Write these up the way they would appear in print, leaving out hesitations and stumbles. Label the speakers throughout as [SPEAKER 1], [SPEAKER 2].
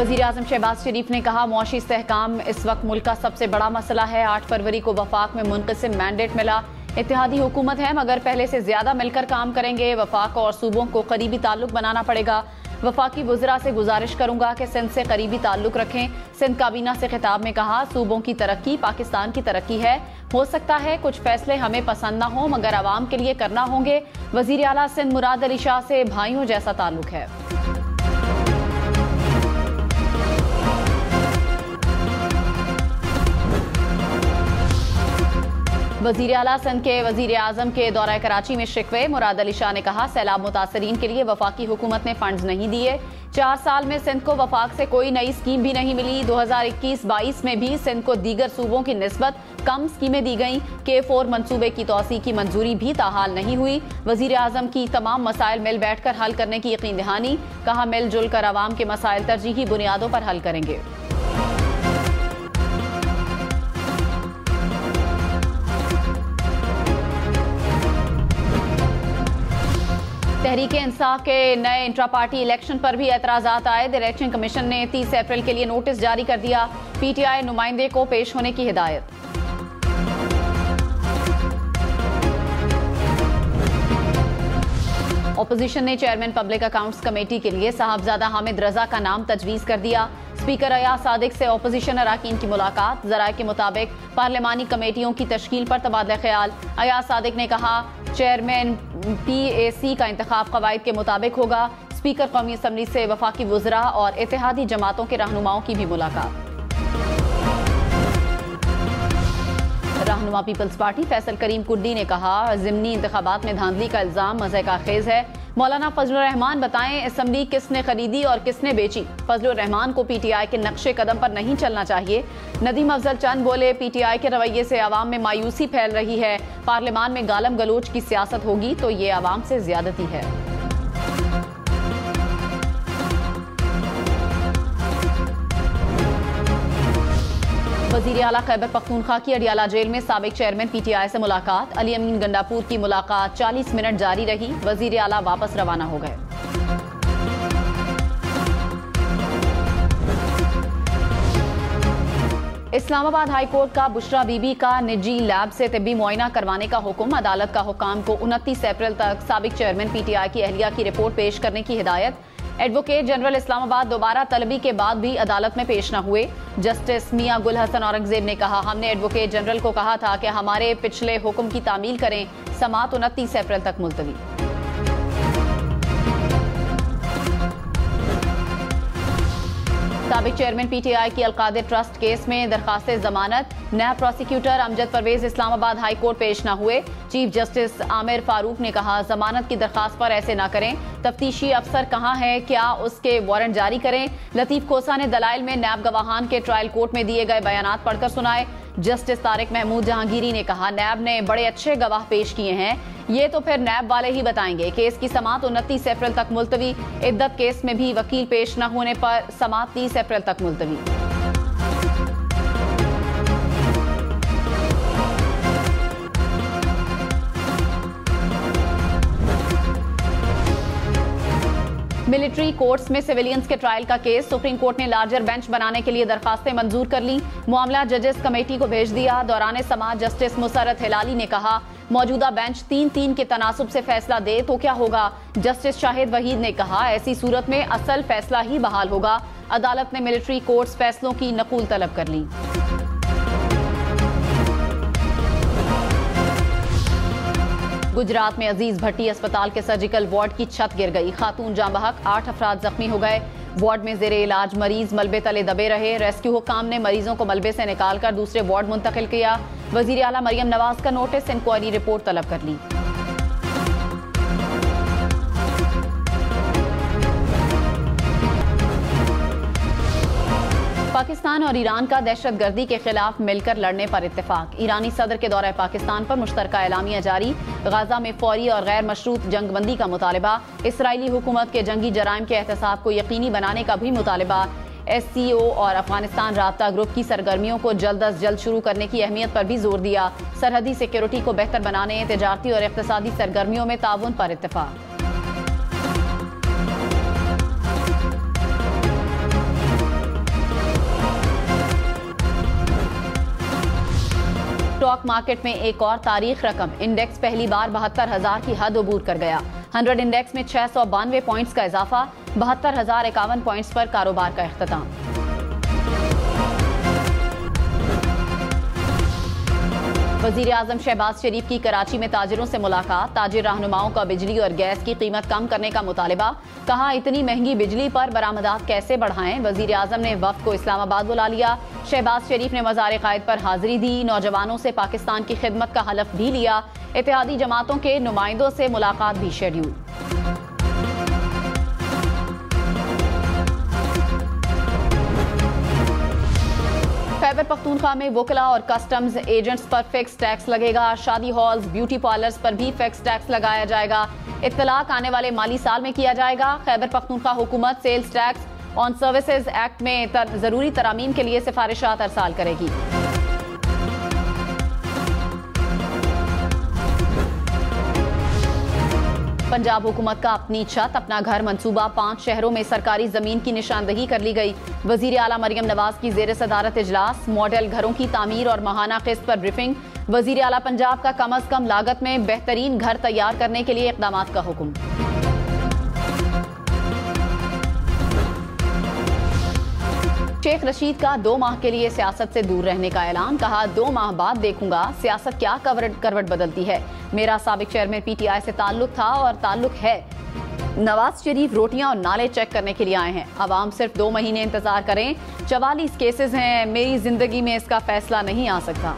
[SPEAKER 1] वज़ीर-ए-आज़म शहबाज शरीफ ने कहा, मुआशी इस्तेहकाम इस वक्त मुल्क का सबसे बड़ा मसला है। 8 फरवरी को वफाक में मुनक़सिम मैंडेट मिला। इत्तेहादी हुकूमत है मगर पहले से ज्यादा मिलकर काम करेंगे। वफाक और सूबों को करीबी ताल्लुक बनाना पड़ेगा। वफाकी वज़रा से गुजारिश करूंगा कि सिंध से करीबी ताल्लुक रखें। सिंध काबीना से खिताब में कहा, सूबों की तरक्की पाकिस्तान की तरक्की है। हो सकता है कुछ फैसले हमें पसंद ना हो मगर आवाम के लिए करना होंगे। वज़ीर आला सिंध मुराद अली शाह से भाइयों जैसा ताल्लुक है। वज़ीर आला सिंध के वज़ीर आज़म के दौरा कराची में शिकवे। मुराद अली शाह ने कहा, सैलाब मुतासरीन के लिए वफाकी हुकूमत ने फंड्स नहीं दिए। 4 साल में सिंध को वफाक से कोई नई स्कीम भी नहीं मिली। 2021-22 में भी सिंध को दीगर सूबों की निस्बत कम स्कीमें दी गईं। K4 मंसूबे की तौसी की मंजूरी भी ताहाल नहीं हुई। वज़ीर आज़म की तमाम मसाइल मिल बैठकर हल करने की यकीन दहानी। कहा, मिलजुल कर आवाम के मसाइल तरजीही बुनियादों पर हल करेंगे। तहरीक इंसाफ के नए इंट्रा पार्टी इलेक्शन पर भी एतराजात आए। इलेक्शन कमीशन ने 30 अप्रैल के लिए नोटिस जारी कर दिया। PTI नुमाइंदे को पेश होने की हिदायत। अपोजिशन ने चेयरमैन पब्लिक अकाउंट्स कमेटी के लिए साहबजादा हामिद रजा का नाम तजवीज़ कर दिया। स्पीकर अयाज सादिक से अपोजिशन अराकीन की मुलाकात। ज़राए के मुताबिक पार्लिमानी कमेटियों की तश्कील पर तबादला ख्याल। अयाज सादिक ने कहा, चेयरमैन PAC का इंतखाब कवायद के मुताबिक होगा। स्पीकर कौमी असम्बली से वफाकी वज़रा और इत्तेहादी जमातों के रहनुमाओं की भी मुलाकात। रहनुमा पीपल्स पार्टी फैसल करीम कुर्दी ने कहा, ज़िमनी इंतखाबात में धांधली का इल्जाम मज़े का खेज है। मौलाना फजलुर रहमान बताएं, असम्बली किसने खरीदी और किसने बेची। फजलुर रहमान को PTI के नक्शे कदम पर नहीं चलना चाहिए। नदीम अफजल चंद बोले, PTI के रवैये से आवाम में मायूसी फैल रही है। पार्लियामान में गालम गलोच की सियासत होगी तो ये आवाम से ज्यादती है। वज़ीर आला खैबर पख्तूनख्वा की अडियाला जेल में साबिक चेयरमैन PTI से मुलाकात। अली अमीन गंडापुर की मुलाकात 40 मिनट जारी रही। वज़ीर आला वापस रवाना हो गए। इस्लामाबाद हाई कोर्ट का बुशरा बीबी का निजी लैब से तिब्बी मुआयना करवाने का हुक्म। अदालत का हुक्म को 29 अप्रैल तक साबिक चेयरमैन PTI की अहलिया की रिपोर्ट पेश करने की हिदायत। एडवोकेट जनरल इस्लामाबाद दोबारा तलबी के बाद भी अदालत में पेश न हुए। जस्टिस मियां गुल हसन औरंगजेब ने कहा, हमने एडवोकेट जनरल को कहा था कि हमारे पिछले हुक्म की तामील करें। समाअत 29 अप्रैल तक मुलतवी। साबिक चेयरमैन PTI की अलकादिर ट्रस्ट केस में दरखास्त जमानत। नया prosecutor Amjad Parvez Islamabad high court पेश न हुए। चीफ जस्टिस आमिर फारूक ने कहा, जमानत की दरखास्त पर ऐसे ना करें। तफ्तीशी अफसर कहाँ है, क्या उसके वारंट जारी करें। लतीफ खोसा ने दलाइल में नैब गवाहान के ट्रायल कोर्ट में दिए गए बयानात पढ़कर सुनाए। जस्टिस तारिक महमूद जहांगीरी ने कहा, नैब ने बड़े अच्छे गवाह पेश किए हैं, ये तो फिर नैब वाले ही बताएंगे। केस की समाअत 29 अप्रैल तक मुलतवी। इद्दत केस में भी वकील पेश न होने पर समाअत 30 अप्रैल तक मुलतवी। मिलिट्री कोर्ट्स में सिविलियंस के ट्रायल का केस। सुप्रीम कोर्ट ने लार्जर बेंच बनाने के लिए दरखास्तें मंजूर कर ली। मामला जजेस कमेटी को भेज दिया। दौरान समाअत जस्टिस मुसरत हिलाली ने कहा, मौजूदा बेंच 3-3 के तनासुब से फैसला दे तो क्या होगा। जस्टिस शाहिद वहीद ने कहा, ऐसी सूरत में असल फैसला ही बहाल होगा। अदालत ने मिलिट्री कोर्ट्स फैसलों की नकूल तलब कर ली। गुजरात में अजीज भट्टी अस्पताल के सर्जिकल वार्ड की छत गिर गई। खातून जाँ बहक, 8 अफराद जख्मी हो गए। वार्ड में जेरे इलाज मरीज मलबे तले दबे रहे। रेस्क्यू हुकाम ने मरीजों को मलबे से निकालकर दूसरे वार्ड मुंतकिल किया। वजीर आला मरियम नवाज का नोटिस, इंक्वायरी रिपोर्ट तलब कर ली। पाकिस्तान और ईरान का दहशतगर्दी के खिलाफ मिलकर लड़ने पर इत्तेफाक। ईरानी सदर के दौरे पाकिस्तान पर मुश्तरका एलामिया जारी। गाजा में फौरी और गैर मशरूत जंगबंदी का मुतालबा। इसराइली हुकूमत के जंगी जराइम के एहतसाब को यकीनी बनाने का भी मुतालबा। SCO और अफगानिस्तान राब्ता ग्रुप की सरगर्मियों को जल्द अज जल्द शुरू करने की अहमियत पर भी जोर दिया। सरहदी सिक्योरिटी को बेहतर बनाने, तिजारती और इक्तिसादी सरगर्मियों में ताउन पर इत्तेफाक। स्टॉक मार्केट में एक और तारीख रकम, इंडेक्स पहली बार 72,000 की हद अबूर कर गया। 100 इंडेक्स में 692 पॉइंट्स का इजाफा, 72,051 पॉइंट्स पर कारोबार का इख्तिताम। वजीर आजम शहबाज शरीफ की कराची में ताजिरों से मुलाकात, ताजिर रहनुमाओं का बिजली और गैस की कीमत कम करने का मुतालबा, कहा इतनी महंगी बिजली पर बरामदात कैसे बढ़ाएं। वजीर आजम ने वफ्द को इस्लामाबाद बुला लिया। शहबाज शरीफ ने मज़ार क़ायद पर हाजिरी दी, नौजवानों से पाकिस्तान की खिदमत का हलफ भी लिया। इत्तेहादी जमातों के नुमाइंदों से मुलाकात भी शेड्यूल। खैबर पख्तूनख्वा में वकला और कस्टम्स एजेंट्स पर फिक्स टैक्स लगेगा। शादी हॉल्स, ब्यूटी पार्लर्स पर भी फिक्स टैक्स लगाया जाएगा। इत्तलाक आने वाले माली साल में किया जाएगा। खैबर पख्तूनख्वा हुकूमत sales tax on services act में जरूरी तरामीम के लिए सिफारिशात अरसाल करेगी। पंजाब हुकूमत का अपनी छत अपना घर मंसूबा, 5 शहरों में सरकारी जमीन की निशानदही कर ली गई। वजीर आला मरियम नवाज की जेर सदारत इजलास, मॉडल घरों की तामीर और माहाना किस्त पर ब्रीफिंग। वजीर आला पंजाब का कम अज कम लागत में बेहतरीन घर तैयार करने के लिए इकदामात का हुक्म। शेख रशीद का 2 माह के लिए सियासत से दूर रहने का ऐलान, कहा 2 माह बाद देखूंगा सियासत क्या करवट बदलती है। मेरा साबिक चेयरमैन पीटीआई से ताल्लुक था और ताल्लुक है। नवाज शरीफ रोटियां और नाले चेक करने के लिए आए हैं। अवाम सिर्फ 2 महीने इंतजार करें। 44 केसेस हैं, मेरी जिंदगी में इसका फैसला नहीं आ सकता।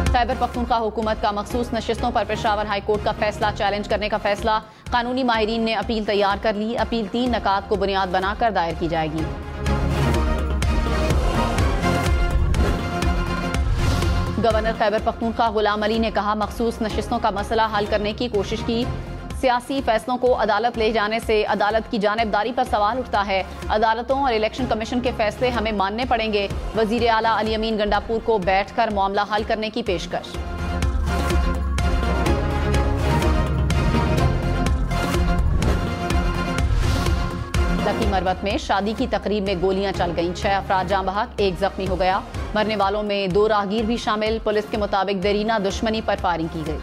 [SPEAKER 1] खैबर पख्तूनख्वा हुकूमत का मखसूस नशिस्तों पर पेशावर हाई कोर्ट का फैसला चैलेंज करने का फैसला। कानूनी माहिरीन ने अपील तैयार कर ली। अपील 3 नकात को बुनियाद बनाकर दायर की जाएगी। गवर्नर खैबर पख्तूनख्वा गुलाम अली ने कहा मखसूस नशिस्तों का मसला हल करने की कोशिश की। सियासी फैसलों को अदालत ले जाने से अदालत की जानिबदारी पर सवाल उठता है। अदालतों और इलेक्शन कमीशन के फैसले हमें मानने पड़ेंगे। वजीर आला अली अमीन गंडापुर को बैठकर मामला हल करने की पेशकश। लकी मरवत में शादी की तकरीब में गोलियां चल गईं। 6 अफराद जाँ बहक, 1 जख्मी हो गया। मरने वालों में 2 राहगीर भी शामिल। पुलिस के मुताबिक देरीना दुश्मनी पर फायरिंग की गई।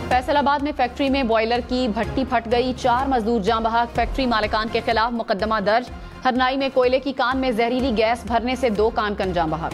[SPEAKER 1] फैसलाबाद में फैक्ट्री में बॉयलर की भट्टी फट गई। 4 मजदूर जाँ बहक। फैक्ट्री मालिकान के खिलाफ मुकदमा दर्ज। हरनाई में कोयले की कान में जहरीली गैस भरने से 2 कानकन जाँ बहक।